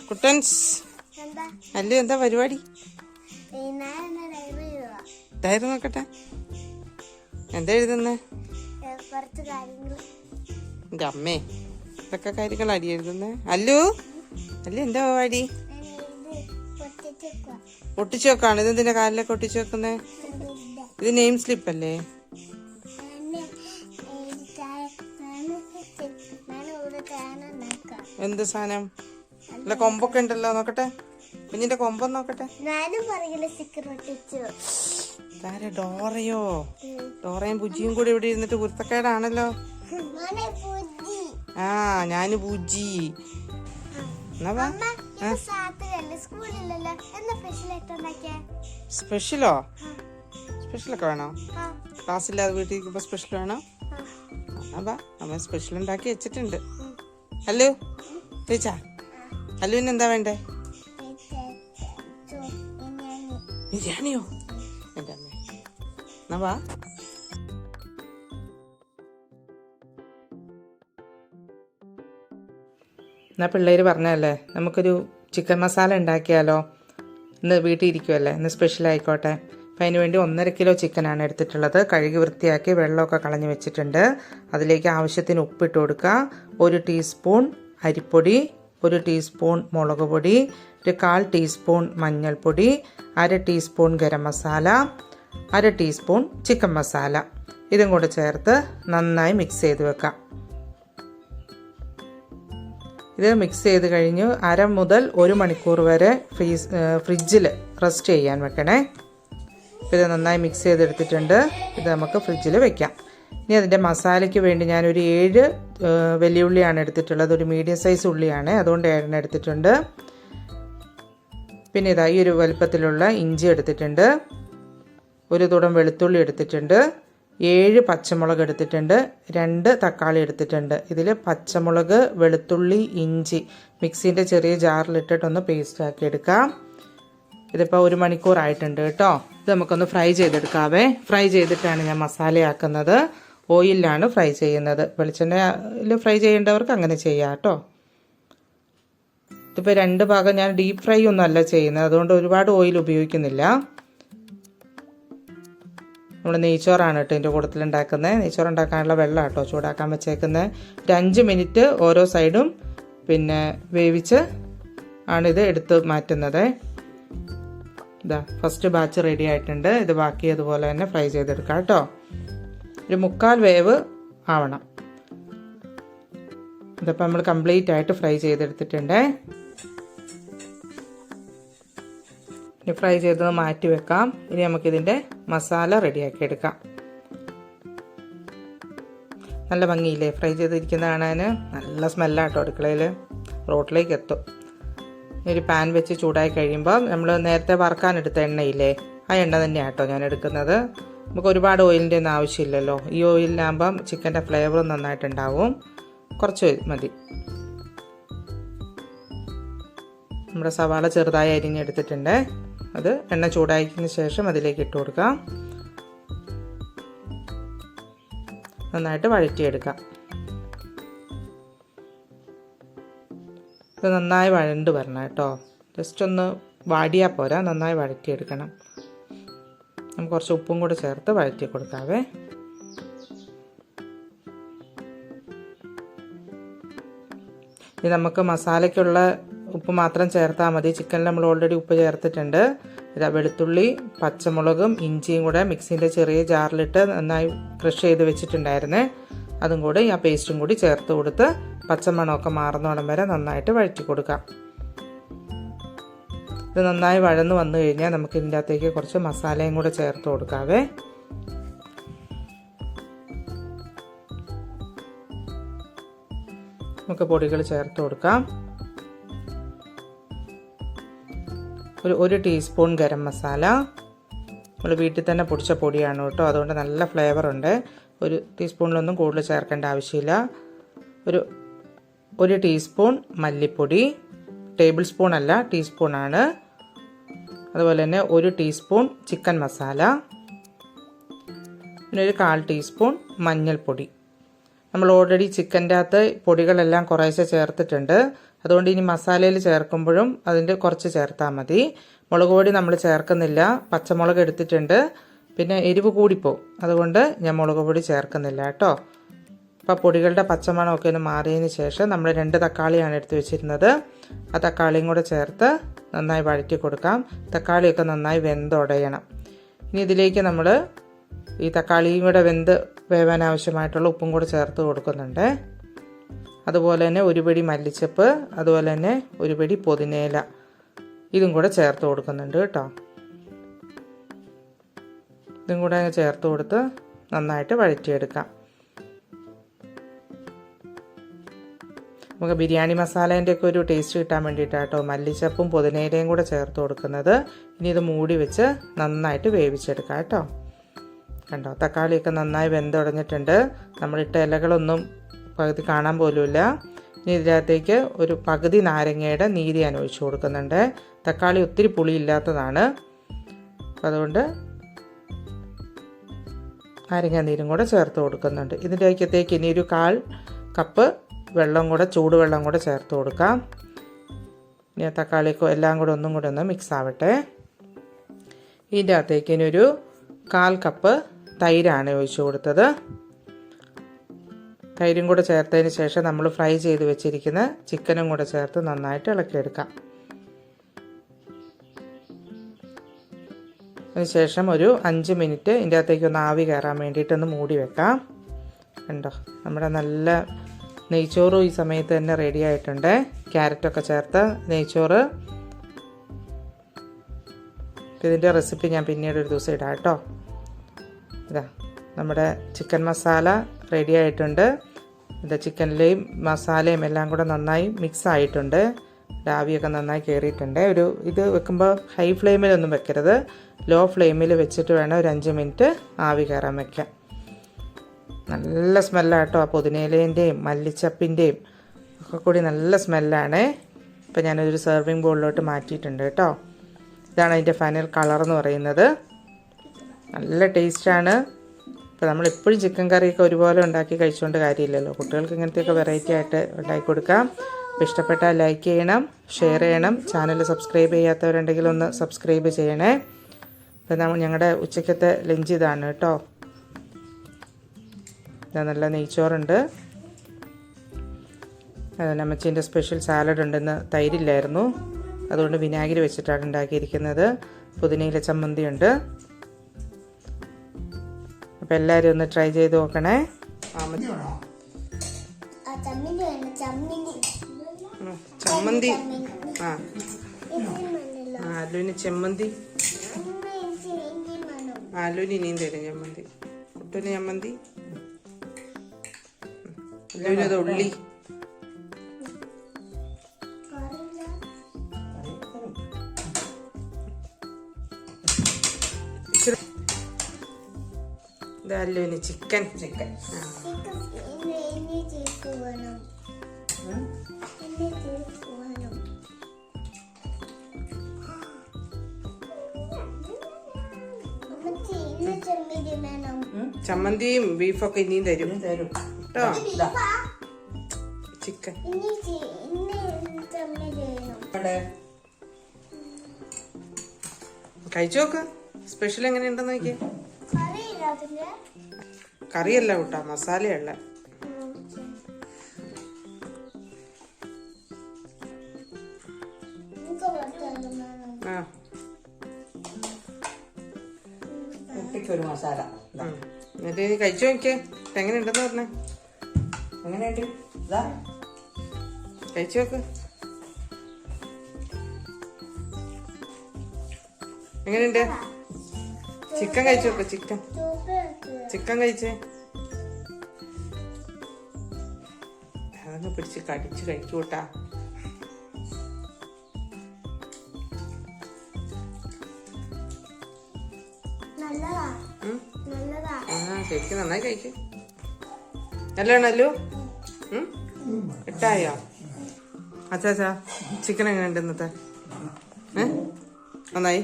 കുട്ടൻസ് അല്ലു എന്താ പരിപാടി? ഡയറി നോക്കട്ടെ. എന്താ എഴുതുന്നേ? എന്റെ അമ്മേ, ഇതൊക്കെ കാര്യങ്ങളാടി എഴുതുന്നേ. അല്ലു എന്താ പരിപാടി? ഒട്ടിച്ചു വെക്കാണ്. ഇതെന്തിന്റെ കാലിലൊക്കെ ഒട്ടിച്ചു വെക്കുന്നേ? ഇത് നെയിം സ്ലിപ്പ് അല്ലേ? എന്ത് സാധനം? അല്ല, കൊമ്പൊക്കെ ഉണ്ടല്ലോ, നോക്കട്ടെ. കുഞ്ഞിന്റെ കൊമ്പൊന്ന് നോക്കട്ടെ. ഡോറയോ? ഡോറയും ബുജിയും കൂടി ഇവിടെ ഇരുന്നിട്ട് കുരുത്തക്കേടാണല്ലോ. ആ, ഞാന് ബുജി. സ്പെഷ്യലോ? സ്പെഷ്യലൊക്കെ വേണോ? ക്ലാസ്സില്ലാതെ വീട്ടിൽ ഇരിക്കുമ്പോ സ്പെഷ്യൽ വേണോ? അമ്മ സ്പെഷ്യൽ ഉണ്ടാക്കി വെച്ചിട്ടുണ്ട്. ഹലോ ചേച്ചാ, ഹലുവിന് എന്താ വേണ്ടേ? ബിരിയാണിയോ? എൻ്റെ അമ്മേ, എന്നാ വാ. എന്നാ പിള്ളേര് പറഞ്ഞല്ലേ, നമുക്കൊരു ചിക്കൻ മസാല ഉണ്ടാക്കിയാലോ? ഇന്ന് വീട്ടിൽ ഇരിക്കുമല്ലേ, ഇന്ന് സ്പെഷ്യൽ ആയിക്കോട്ടെ. അപ്പം അതിന് വേണ്ടി 1.5 കിലോ ചിക്കനാണ് എടുത്തിട്ടുള്ളത്. കഴുകി വൃത്തിയാക്കി വെള്ളമൊക്കെ കളഞ്ഞ് വെച്ചിട്ടുണ്ട്. അതിലേക്ക് ആവശ്യത്തിന് ഉപ്പിട്ട് കൊടുക്കുക. 1 ടീസ്പൂൺ അരിപ്പൊടി, 1 ടീസ്പൂൺ മുളക് പൊടി, 1/4 ടീസ്പൂൺ മഞ്ഞൾപ്പൊടി, 1/2 teaspoon garam masala, 1/2 teaspoon chicken masala. ഇതും കൂടെ ചേർത്ത് നന്നായി മിക്സ് ചെയ്ത് വെക്കാം. ഇത് മിക്സ് ചെയ്ത് കഴിഞ്ഞ് 1/2 മുതൽ 1 മണിക്കൂർ വരെ ഫ്രിഡ്ജിൽ റെസ്റ്റ് ചെയ്യാൻ വെക്കണേ. ഇത് നന്നായി മിക്സ് ചെയ്തെടുത്തിട്ടുണ്ട്. ഇത് നമുക്ക് ഫ്രിഡ്ജിൽ വെക്കാം. ഇനി അതിൻ്റെ മസാലയ്ക്ക് വേണ്ടി ഞാനൊരു 7 വലിയുള്ളിയാണ് എടുത്തിട്ടുള്ളത്. ഒരു മീഡിയം സൈസ് ഉള്ളിയാണ്, അതുകൊണ്ട് 7 എടുത്തിട്ടുണ്ട്. പിന്നെ ഇതാ ഈ ഒരു വലുപ്പത്തിലുള്ള ഇഞ്ചി എടുത്തിട്ടുണ്ട്. 1 തുടം വെളുത്തുള്ളി എടുത്തിട്ടുണ്ട്. 7 പച്ചമുളക് എടുത്തിട്ടുണ്ട്. 2 തക്കാളി എടുത്തിട്ടുണ്ട്. ഇതിൽ പച്ചമുളക്, വെളുത്തുള്ളി, ഇഞ്ചി മിക്സിൻ്റെ ചെറിയ ജാറിലിട്ടിട്ടൊന്ന് പേസ്റ്റ് ആക്കി എടുക്കാം. ഇതിപ്പോൾ 1 മണിക്കൂറായിട്ടുണ്ട് കേട്ടോ. ഇത് നമുക്കൊന്ന് ഫ്രൈ ചെയ്തെടുക്കാവേ. ഫ്രൈ ചെയ്തിട്ടാണ് ഞാൻ മസാലയാക്കുന്നത്. ഓയിലാണ് ഫ്രൈ ചെയ്യുന്നത്. വെളിച്ചെണ്ണയിൽ ഫ്രൈ ചെയ്യേണ്ടവർക്ക് അങ്ങനെ ചെയ്യാം കേട്ടോ. ഇതിപ്പോൾ 2 ഭാഗം ഞാൻ ഡീപ്പ് ഫ്രൈ ഒന്നും അല്ല ചെയ്യുന്നത്, അതുകൊണ്ട് ഒരുപാട് ഓയിൽ ഉപയോഗിക്കുന്നില്ല. നമ്മൾ നെയ്ച്ചോറാണ് കേട്ടോ ഇതിൻ്റെ കൂട്ടത്തിൽ ഉണ്ടാക്കുന്നത്. നെയ്ച്ചോറ് ഉണ്ടാക്കാനുള്ള വെള്ളം കേട്ടോ ചൂടാക്കാൻ വെച്ചേക്കുന്നത്. ഒരു 5 മിനിറ്റ് ഓരോ സൈഡും പിന്നെ വേവിച്ച് ആണിത് എടുത്ത് മാറ്റുന്നത്. ഇതാ ഫസ്റ്റ് ബാച്ച് റെഡി ആയിട്ടുണ്ട്. ഇത് ബാക്കി അതുപോലെ തന്നെ ഫ്രൈ ചെയ്തെടുക്കാം കേട്ടോ. ഒരു 1/4 വേവ് ആവണം. ഇതിപ്പോൾ നമ്മൾ കംപ്ലീറ്റ് ആയിട്ട് ഫ്രൈ ചെയ്തെടുത്തിട്ടുണ്ട്. ഇനി ഫ്രൈ ചെയ്തത് മാറ്റി വെക്കാം. ഇനി നമുക്കിതിൻ്റെ മസാല റെഡിയാക്കി എടുക്കാം. നല്ല ഭംഗിയില്ലേ ഫ്രൈ ചെയ്തിരിക്കുന്ന കാണാൻ? നല്ല സ്മെല്ലാട്ടോ അടുക്കളയിൽ, റോട്ടിലേക്ക് എത്തും. ഒരു പാൻ വെച്ച് ചൂടായി കഴിയുമ്പോൾ നമ്മൾ നേരത്തെ വറുക്കാനെടുത്ത എണ്ണയില്ലേ, ആ എണ്ണ തന്നെയാണ് കേട്ടോ ഞാൻ എടുക്കുന്നത്. നമുക്ക് ഒരുപാട് ഓയിലിൻ്റെ ഒന്നും ആവശ്യമില്ലല്ലോ. ഈ ഓയിലിലാകുമ്പം ചിക്കൻ്റെ ഫ്ലേവർ നന്നായിട്ടുണ്ടാവും. കുറച്ച് മതി. നമ്മുടെ സവാള ചെറുതായി അരിഞ്ഞെടുത്തിട്ടുണ്ട്. അത് എണ്ണ ചൂടാക്കിയതിന് ശേഷം അതിലേക്ക് ഇട്ട് കൊടുക്കാം. നന്നായിട്ട് വഴറ്റിയെടുക്കാം. ഇത് നന്നായി വഴണ്ട് വരണം കേട്ടോ. ജസ്റ്റ് ഒന്ന് വാടിയാൽ പോരാ, നന്നായി വഴറ്റിയെടുക്കണം. നമുക്ക് കുറച്ച് ഉപ്പും കൂടെ ചേർത്ത് വഴറ്റി കൊടുക്കാവേ. ഇത് നമുക്ക് മസാലയ്ക്കുള്ള ഉപ്പ് മാത്രം ചേർത്താൽ മതി. ചിക്കനിൽ നമ്മൾ ഓൾറെഡി ഉപ്പ് ചേർത്തിട്ടുണ്ട്. ഇതാ വെളുത്തുള്ളി, പച്ചമുളകും ഇഞ്ചിയും കൂടെ മിക്സിൻ്റെ ചെറിയ ജാറിലിട്ട് നന്നായി ക്രഷ് ചെയ്ത് വെച്ചിട്ടുണ്ടായിരുന്നേ. അതും കൂടി ആ പേസ്റ്റും കൂടി ചേർത്ത് കൊടുത്ത് പച്ചമണമൊക്കെ മാറുന്നോടം വരെ നന്നായിട്ട് വഴറ്റി കൊടുക്കാം. ഇത് നന്നായി വഴന്ന് വന്നു കഴിഞ്ഞാൽ നമുക്ക് ഇതിൻ്റെ അകത്തേക്ക് കുറച്ച് മസാലയും കൂടെ ചേർത്ത് കൊടുക്കാവേ. നമുക്ക് പൊടികൾ ചേർത്ത് കൊടുക്കാം. ഒരു 1 ടീസ്പൂൺ ഗരം മസാല. നമ്മൾ വീട്ടിൽ തന്നെ പൊടിച്ച പൊടിയാണ് കേട്ടോ, അതുകൊണ്ട് നല്ല ഫ്ലേവറുണ്ട്. 1 ടീസ്പൂണിലൊന്നും കൂടുതൽ ചേർക്കേണ്ട ആവശ്യമില്ല. ഒരു 1 ടീസ്പൂൺ മല്ലിപ്പൊടി, ടേബിൾ സ്പൂൺ അല്ല ടീസ്പൂണാണ്. അതുപോലെ തന്നെ 1 ടീസ്പൂൺ ചിക്കൻ മസാല, പിന്നെ ഒരു 1/4 ടീസ്പൂൺ മഞ്ഞൾപ്പൊടി. നമ്മൾ ഓൾറെഡി ചിക്കൻ്റെ അകത്ത് പൊടികളെല്ലാം കുറേശ്ശെ ചേർത്തിട്ടുണ്ട്. അതുകൊണ്ട് ഇനി മസാലയിൽ ചേർക്കുമ്പോഴും അതിൻ്റെ കുറച്ച് ചേർത്താൽ മതി. മുളക് പൊടി നമ്മൾ ചേർക്കുന്നില്ല. പച്ചമുളക് എടുത്തിട്ടുണ്ട്. പിന്നെ എരിവ് കൂടിപ്പോവും, അതുകൊണ്ട് ഞാൻ മുളക് പൊടി ചേർക്കുന്നില്ല കേട്ടോ. അപ്പോൾ പൊടികളുടെ പച്ചമണമൊക്കെ ഒന്ന് മാറിയതിന് ശേഷം നമ്മൾ 2 തക്കാളിയാണ് എടുത്ത് വെച്ചിരുന്നത്. ആ തക്കാളിയും കൂടെ ചേർത്ത് നന്നായി വഴറ്റി കൊടുക്കാം. തക്കാളിയൊക്കെ നന്നായി വെന്തുടയണം. ഇനി ഇതിലേക്ക് നമ്മൾ ഈ തക്കാളിയും കൂടെ വേവാൻ ആവശ്യമായിട്ടുള്ള ഉപ്പും കൂടെ ചേർത്ത് കൊടുക്കുന്നുണ്ട്. അതുപോലെ തന്നെ 1 പിടി മല്ലിച്ചപ്പ്, അതുപോലെ തന്നെ 1 പിടി പുതിനയില ഇതും കൂടെ ചേർത്ത് കൊടുക്കുന്നുണ്ട് കേട്ടോ. ഇതും കൂടെ ചേർത്ത് കൊടുത്ത് നന്നായിട്ട് വഴറ്റിയെടുക്കാം. നമുക്ക് ബിരിയാണി മസാലേൻ്റെ ഒക്കെ ഒരു ടേസ്റ്റ് കിട്ടാൻ വേണ്ടിയിട്ടാട്ടോ മല്ലിച്ചപ്പും പുതിനയിലയും കൂടെ ചേർത്ത് കൊടുക്കുന്നത്. ഇനി ഇത് മൂടി വെച്ച് നന്നായിട്ട് വേവിച്ചെടുക്കാം കേട്ടോ. കണ്ടോ, തക്കാളിയൊക്കെ നന്നായി വെന്തുടഞ്ഞിട്ടുണ്ട്. നമ്മളിട്ട ഇലകളൊന്നും പകുതി കാണാൻ പോലുമില്ല. ഇനി ഇതിനകത്തേക്ക് ഒരു പകുതി നാരങ്ങയുടെ നീര് ഞാൻ ഒഴിച്ചു കൊടുക്കുന്നുണ്ട്. തക്കാളി ഒത്തിരി പുളിയില്ലാത്തതാണ്, അതുകൊണ്ട് നാരങ്ങ നീരും കൂടെ ചേർത്ത് കൊടുക്കുന്നുണ്ട്. ഇതിൻ്റെ അകത്തേക്ക് ഇനി ഒരു 1/4 കപ്പ് വെള്ളം കൂടെ, ചൂടുവെള്ളം കൂടെ ചേർത്ത് കൊടുക്കാം. ഇനി തക്കാളിക്കോ എല്ലാം കൂടെ ഒന്നും കൂടെ ഒന്ന് മിക്സ് ആവട്ടെ. ഇതിൻ്റെ അകത്തേക്ക് ഇനി ഒരു 1/4 കപ്പ് തൈരാണ് ഒഴിച്ചു കൊടുത്തത്. തൈരും കൂടെ ചേർത്തതിന് ശേഷം നമ്മൾ ഫ്രൈ ചെയ്ത് വെച്ചിരിക്കുന്ന ചിക്കനും കൂടെ ചേർത്ത് നന്നായിട്ട് ഇളക്കിയെടുക്കാം. അതിനുശേഷം ഒരു 5 മിനിറ്റ് ഇതിൻ്റെ അകത്തേക്ക് ഒന്ന് ആവി കയറാൻ വേണ്ടിയിട്ടൊന്ന് മൂടി വെക്കാം. കണ്ടോ, നമ്മുടെ നല്ല നെയ്ച്ചോറും ഈ സമയത്ത് തന്നെ റെഡി ആയിട്ടുണ്ട്. ക്യാരറ്റൊക്കെ ചേർത്ത് നെയ്ച്ചോറ്. ഇതിൻ്റെ റെസിപ്പി ഞാൻ പിന്നീട് ഒരു ദിവസം ഇടാം കേട്ടോ. ഇതാ നമ്മുടെ ചിക്കൻ മസാല റെഡി ആയിട്ടുണ്ട്. ഇതാ ചിക്കനിലെയും മസാലയും എല്ലാം കൂടെ നന്നായി മിക്സ് ആയിട്ടുണ്ട്. ആവിയൊക്കെ നന്നായി കയറിയിട്ടുണ്ട്. ഇത് വെക്കുമ്പോൾ ഹൈ ഫ്ലെയിമിലൊന്നും വെക്കരുത്, ലോ ഫ്ലെയിമിൽ വെച്ചിട്ട് വേണം ഒരു 5 മിനിറ്റ് ആവി കയറാൻ വയ്ക്കാം. നല്ല സ്മെല്ലാട്ടോ, ആ പുതിനയിലേൻ്റെയും മല്ലിച്ചപ്പിൻ്റെയും ഒക്കെ കൂടി നല്ല സ്മെല്ലാണ്. ഇപ്പോൾ ഞാനൊരു സെർവിങ് ബോളിലോട്ട് മാറ്റിയിട്ടുണ്ട് കേട്ടോ. ഇതാണ് അതിൻ്റെ ഫൈനൽ കളർ എന്ന് പറയുന്നത്. നല്ല ടേസ്റ്റാണ്. ഇപ്പോൾ നമ്മളെപ്പോഴും ചിക്കൻ കറിയൊക്കെ ഒരുപോലെ ഉണ്ടാക്കി കഴിച്ചുകൊണ്ട് കാര്യമില്ലല്ലോ. കുട്ടികൾക്ക് ഇങ്ങനത്തെയൊക്കെ വെറൈറ്റി ആയിട്ട് ഉണ്ടാക്കി കൊടുക്കാം. അപ്പോൾ ഇഷ്ടപ്പെട്ടാൽ ലൈക്ക് ചെയ്യണം, ഷെയർ ചെയ്യണം. ചാനൽ സബ്സ്ക്രൈബ് ചെയ്യാത്തവരുണ്ടെങ്കിൽ ഒന്ന് സബ്സ്ക്രൈബ് ചെയ്യണേ. അപ്പോൾ ഞങ്ങളുടെ ഉച്ചക്കത്തെ ലഞ്ച് ഇതാണ് കേട്ടോ. ഇതാ നല്ല നെയ്ച്ചോറുണ്ട്. അമ്മച്ചീൻ്റെ സ്പെഷ്യൽ സാലഡ് ഉണ്ടെന്ന് തൈരില്ലായിരുന്നു, അതുകൊണ്ട് വിനാഗിരി വെച്ചിട്ടാണ് ഉണ്ടാക്കിയിരിക്കുന്നത്. പുതിനയില ചമ്മന്തി ഉണ്ട്. അപ്പോൾ എല്ലാവരും ഒന്ന് ട്രൈ ചെയ്ത് നോക്കണേ. ചമ്മന്തി ആലുവിന് ചമ്മന്തി, ആലുവിന് ഇനിയും തരും ചമ്മന്തി. കുട്ടൂന് ചമ്മന്തി, ആലുവിനത് ഉള്ളി. ഇതല്ലുവിന് ചിക്കൻ. ചമ്മന്തിയും ബീഫൊക്കെ ഇനിയും തരും കേട്ടോ. ചിക്കൻ കഴിച്ചു നോക്ക്. സ്പെഷ്യൽ എങ്ങനെയുണ്ടെന്ന് നോക്കിയേ. കറിയല്ല കൂട്ടാ, മസാലയല്ല. ആ ഒരു മസാല എന്നിട്ട് ഇനി കഴിച്ചു നോക്കിയേ. എങ്ങനെയുണ്ടെന്ന് പറഞ്ഞേ. എങ്ങനെയുണ്ട്? കഴിച്ചു നോക്ക്. എങ്ങനെയുണ്ട്? ചിക്കൻ കഴിച്ചു നോക്ക്. ചിക്കൻ കഴിച്ചേ. അതങ്ങ് പിടിച്ച് കടിച്ച് കഴിക്കൂട്ടാ. ശരിക്കും നന്നായി കഴിക്കും. നല്ലതാണല്ലോ. ഇട്ടായോ? അച്ചാച്ചാ ചിക്കൻ എങ്ങനെയുണ്ട് ഇന്നത്തെ? നന്നായി.